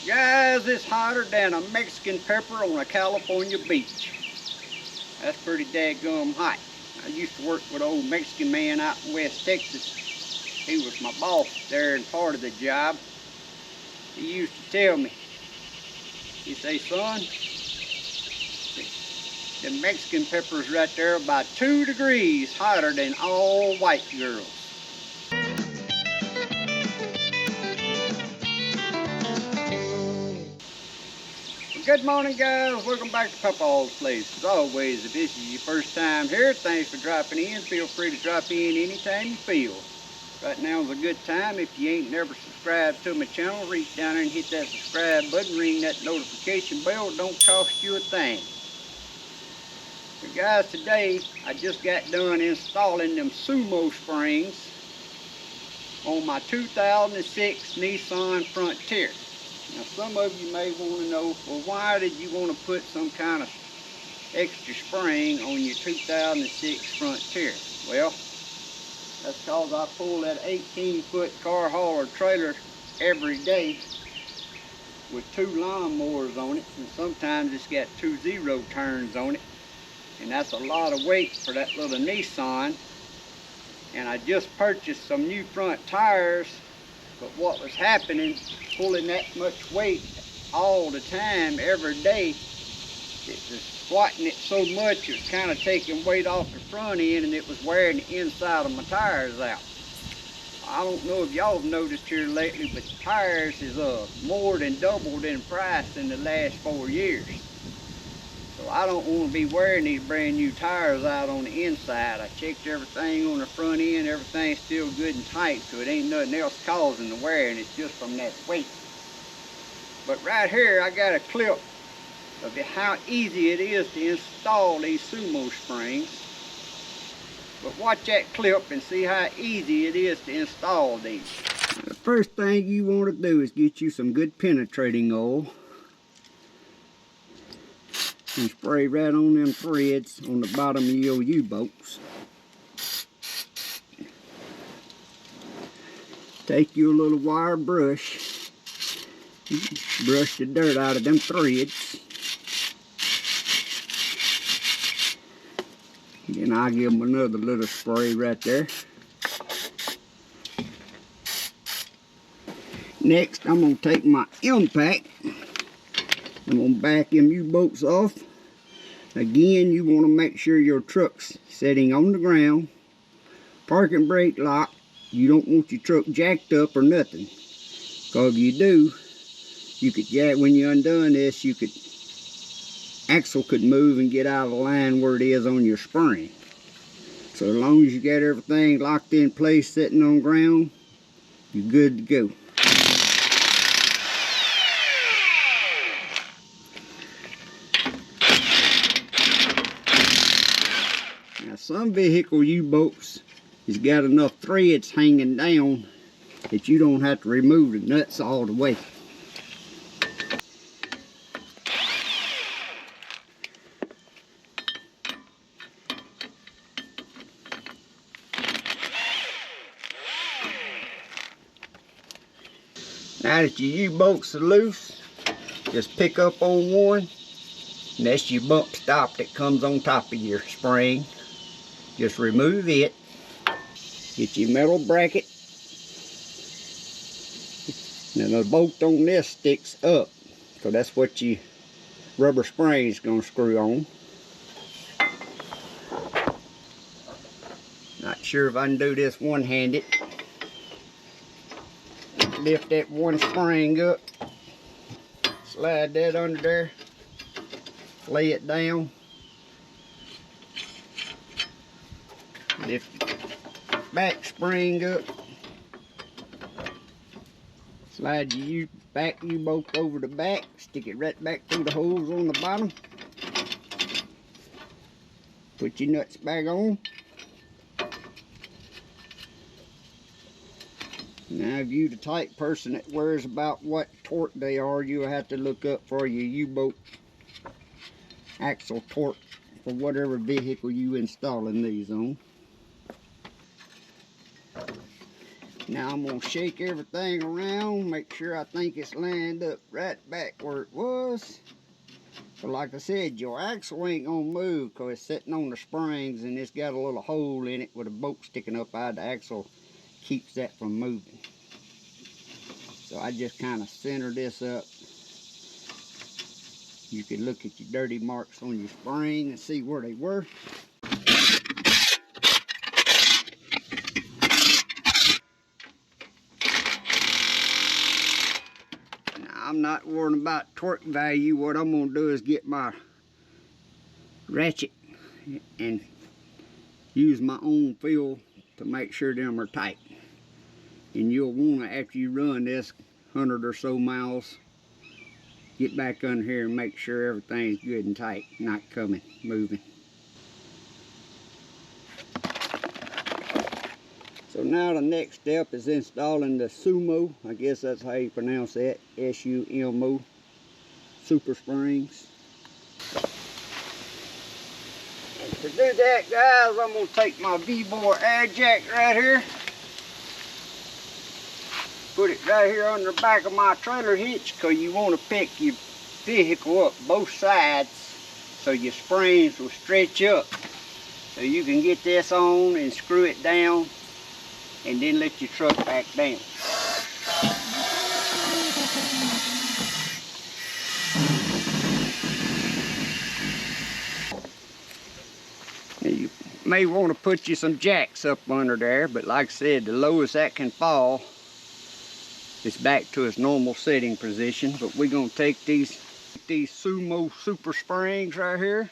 Guys, it's hotter than a Mexican pepper on a California beach. That's pretty daggum hot. I used to work with an old Mexican man out in West Texas. He was my boss there and part of the job. He used to tell me, he'd say, son, the Mexican peppers right there are about 2 degrees hotter than all white girls. Good morning, guys. Welcome back to Papaw's place. As always, if this is your first time here, thanks for dropping in. Feel free to drop in anytime you feel. Right now is a good time. If you ain't never subscribed to my channel, reach down there and hit that subscribe button, ring that notification bell. It don't cost you a thing. So guys, today I just got done installing them SUMO Springs on my 2006 Nissan Frontier. Now some of you may want to know, well, why did you want to put some kind of extra spring on your 2006 Frontier? Well, that's because I pull that 18-foot car hauler trailer every day with 2 lawnmowers on it, and sometimes it's got 2 zero turns on it, and that's a lot of weight for that little Nissan. And I just purchased some new front tires, but what was happening, pulling that much weight all the time, every day, it was squatting it so much, it was kind of taking weight off the front end, and it was wearing the inside of my tires out. I don't know if y'all have noticed here lately, but the tires is more than doubled in price in the last 4 years. So I don't want to be wearing these brand new tires out on the inside. I checked everything on the front end, everything's still good and tight, so it ain't nothing else causing the wearing, it's just from that weight. But right here I got a clip of how easy it is to install these SUMO Springs. But watch that clip and see how easy it is to install these. The first thing you want to do is get you some good penetrating oil. And spray right on them threads on the bottom of your U-bolts. Take your little wire brush, brush the dirt out of them threads. Then I'll give them another little spray right there. Next, I'm going to take my impact. I'm going to back them U-bolts off. Again, you want to make sure your truck's sitting on the ground. Parking brake lock. You don't want your truck jacked up or nothing. Because if you do, you could jack, when you undone this, axle could move and get out of the line where it is on your spring. So as long as you got everything locked in place, sitting on ground, you're good to go. Now some vehicle U-bolts has got enough threads hanging down that you don't have to remove the nuts all the way. Now that your U-bolts are loose, just pick up on one, and that's your bump stop that comes on top of your spring. Just remove it. Get your metal bracket. Now the bolt on this sticks up, so that's what your rubber spring is going to screw on. Not sure if I can do this one-handed. Lift that one spring up, slide that under there, lay it down, lift the back spring up, slide your back U-bolt over the back, stick it right back through the holes on the bottom, put your nuts back on. Now if you're the type person that worries about what torque they are, you'll have to look up for your U-bolt axle torque for whatever vehicle you installing these on. Now I'm gonna shake everything around, make sure I think it's lined up right back where it was. But like I said, your axle ain't gonna move because it's sitting on the springs and it's got a little hole in it with a bolt sticking up out of the axle. Keeps that from moving. So I just kind of center this up. You can look at your dirty marks on your spring and see where they were. I'm not worrying about torque value. What I'm going to do is get my ratchet and use my own feel to make sure them are tight. And you'll want to, after you run this 100 or so miles, get back under here and make sure everything's good and tight, not moving. So now the next step is installing the SUMO, I guess that's how you pronounce that, S-U-M-O, Super Springs. And to do that, guys, I'm going to take my V-bore air jack right here, put it right here on the back of my trailer hitch, because you want to pick your vehicle up both sides so your springs will stretch up. So you can get this on and screw it down and then let your truck back down. Now you may want to put you some jacks up under there, but like I said, the lowest that can fall is back to its normal setting position. But we're going to take these SUMO Super Springs right here,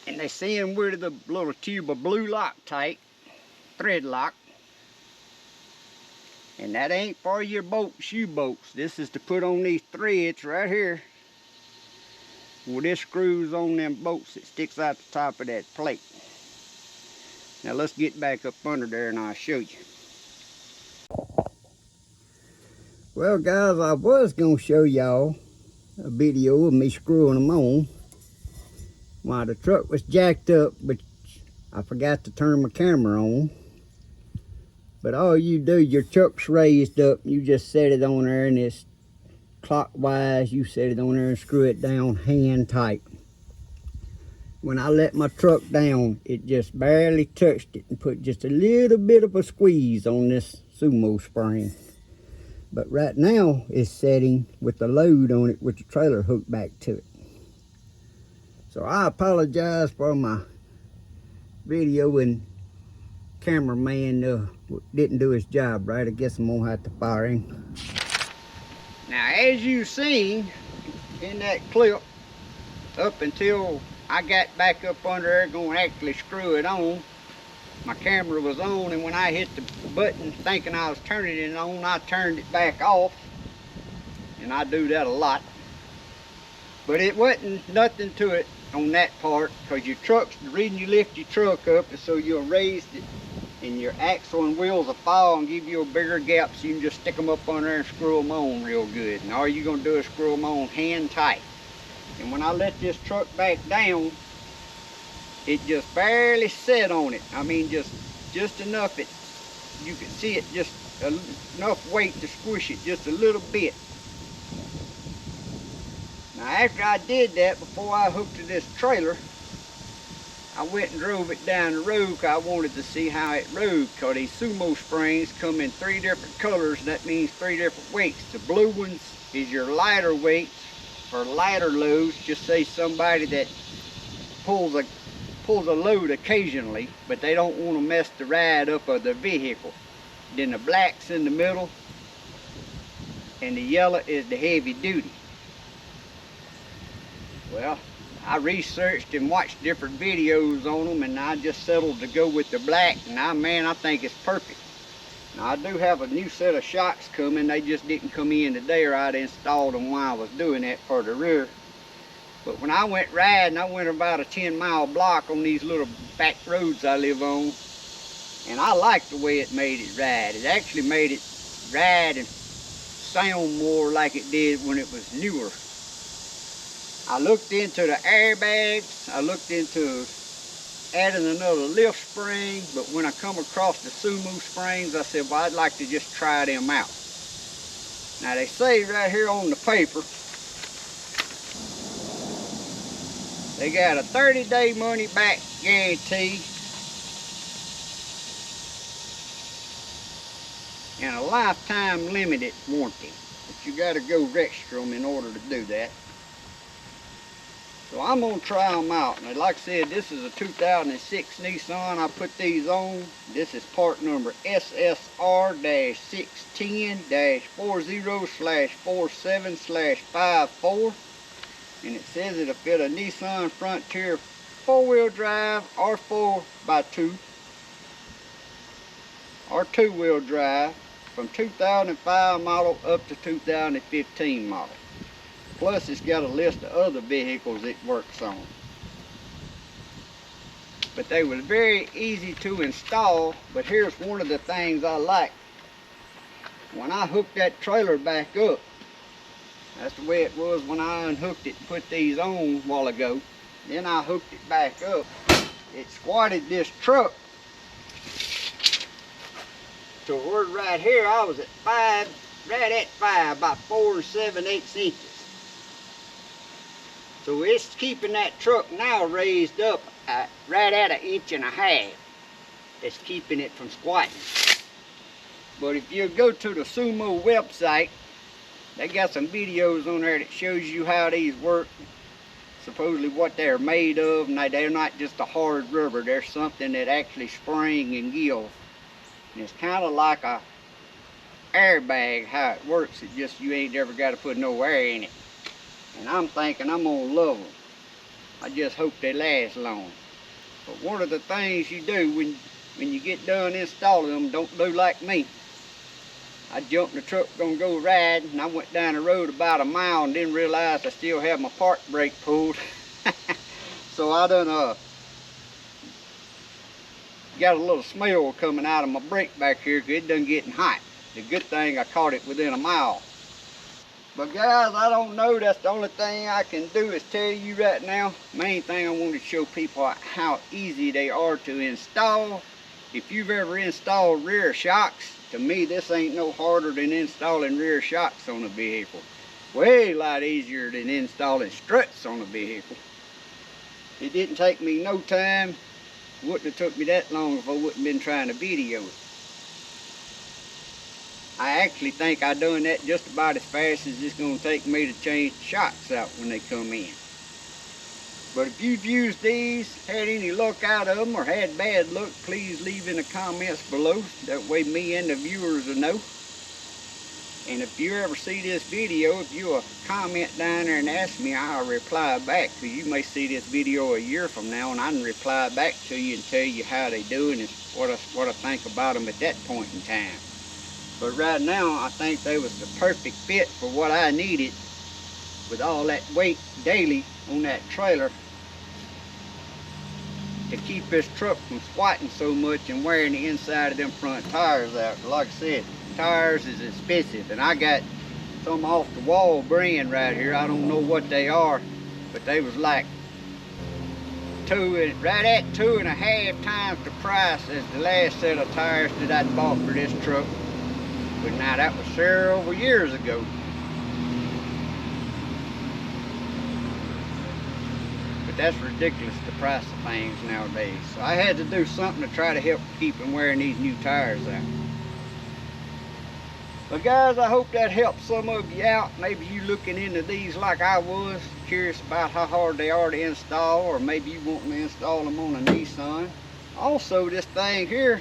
and they send with the little tube of blue Loctite thread lock, and that ain't for your shoe bolts. This is to put on these threads right here. Well, this screws on them bolts that sticks out the top of that plate. Now let's get back up under there and I'll show you. Well guys, I was gonna show y'all a video of me screwing them on while the truck was jacked up, but I forgot to turn my camera on. But all you do, your truck's raised up, you just set it on there and it's clockwise. You set it on there and screw it down hand tight. When I let my truck down, it just barely touched it and put just a little bit of a squeeze on this SUMO spring. But right now it's setting with the load on it with the trailer hooked back to it. So I apologize for my video and cameraman didn't do his job right. I guess I'm gonna have to fire him. Now, as you seen in that clip, up until I got back up under there going to actually screw it on, my camera was on, and when I hit the button thinking I was turning it on, I turned it back off, and I do that a lot. But it wasn't nothing to it on that part, because your truck's, the reason you lift your truck up is so you'll raise it and your axle and wheels will fall and give you a bigger gap, so you can just stick them up on there and screw them on real good. And all you're going to do is screw them on hand tight. And when I let this truck back down, it just barely set on it. I mean, just enough you can see it, just enough weight to squish it just a little bit. Now after I did that, before I hooked to this trailer, I went and drove it down the road because I wanted to see how it rode, because these SUMO Springs come in 3 different colors, and that means 3 different weights. The blue ones is your lighter weights for lighter loads, just say somebody that pulls a load occasionally, but they don't want to mess the ride up of the vehicle. Then the black's in the middle, and the yellow is the heavy duty. Well, I researched and watched different videos on them, and I just settled to go with the black, and I think it's perfect. Now I do have a new set of shocks coming. They just didn't come in today, or I'd installed them while I was doing that for the rear. But when I went riding, I went about a 10-mile block on these little back roads I live on, and I liked the way it made it ride. It actually made it ride and sound more like it did when it was newer. I looked into the airbags, I looked into adding another lift spring, but when I come across the SUMO Springs, I said, well, I'd like to just try them out. Now they say right here on the paper, they got a 30-day money back guarantee and a lifetime limited warranty. But you gotta go register them in order to do that. So I'm gonna try them out. And like I said, this is a 2006 Nissan. I put these on. This is part number SSR-610-40/47/54. And it says it'll fit a Nissan Frontier 4-wheel drive or 4x2 or 2-wheel drive from 2005 model up to 2015 model. Plus it's got a list of other vehicles it works on. But they were very easy to install, but here's one of the things I like. When I hooked that trailer back up, that's the way it was when I unhooked it and put these on a while ago. Then I hooked it back up. It squatted this truck to where right here I was at 5, right at 5, about 4 7/8 inches. So it's keeping that truck now raised up right at 1.5 inches. That's keeping it from squatting. But if you go to the SUMO website, they got some videos on there that shows you how these work, supposedly what they're made of, and they're not just a hard rubber, they're something that actually spring and give. And it's kind of like a airbag how it works, it just you ain't ever got to put no air in it. And I'm thinking I'm gonna love them. I just hope they last long. But one of the things you do when you get done installing them, don't do like me. I jumped in the truck gonna go ride, and I went down the road about a mile and didn't realize I still had my park brake pulled. So I done got a little smell coming out of my brake back here because it done getting hot. The good thing I caught it within a mile. But guys, I don't know, that's the only thing I can do is tell you right now. Main thing I want to show people how easy they are to install. If you've ever installed rear shocks, to me this ain't no harder than installing rear shocks on a vehicle. Way a lot easier than installing struts on a vehicle. It didn't take me no time. Wouldn't have took me that long if I wouldn't been trying to video it. I actually think I done that just about as fast as it's going to take me to change the shocks out when they come in. But if you've used these, had any luck out of them, or had bad luck, please leave in the comments below. That way me and the viewers will know. And if you ever see this video, if you comment down there and ask me, I'll reply back. Because you may see this video a year from now and I can reply back to you and tell you how they doing and what I think about them at that point in time. But right now, I think they was the perfect fit for what I needed with all that weight daily on that trailer to keep this truck from squatting so much and wearing the inside of them front tires out. Like I said, tires is expensive, and I got some off the wall brand right here. I don't know what they are, but they was like right at 2.5 times the price as the last set of tires that I'd bought for this truck. But now that was several years ago. But that's ridiculous, the price of things nowadays. So I had to do something to try to help keep them wearing these new tires out. But guys, I hope that helped some of you out. Maybe you looking into these like I was, curious about how hard they are to install, or maybe you want to install them on a Nissan. Also, this thing here,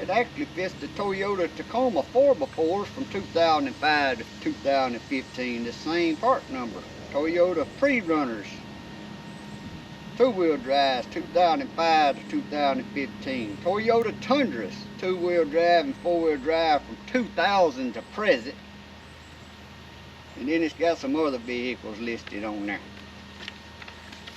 it actually fits the Toyota Tacoma 4x4s from 2005 to 2015, the same part number. Toyota Pre-Runners, 2-wheel drives, 2005 to 2015. Toyota Tundras, 2-wheel drive and 4-wheel drive from 2000 to present. And then it's got some other vehicles listed on there.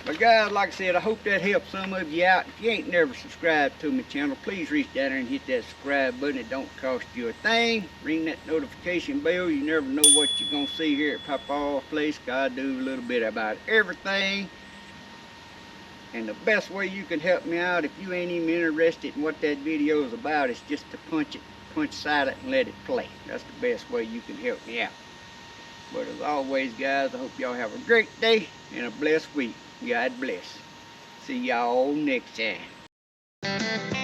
But guys, like I said, I hope that helped some of you out. If you ain't never subscribed to my channel, please reach down there and hit that subscribe button. It don't cost you a thing. Ring that notification bell. You never know what you're going to see here at Papaw's place. I do a little bit about everything. And the best way you can help me out, if you ain't even interested in what that video is about, is just to punch silent and let it play. That's the best way you can help me out. But as always, guys, I hope y'all have a great day and a blessed week. God bless. See y'all next time.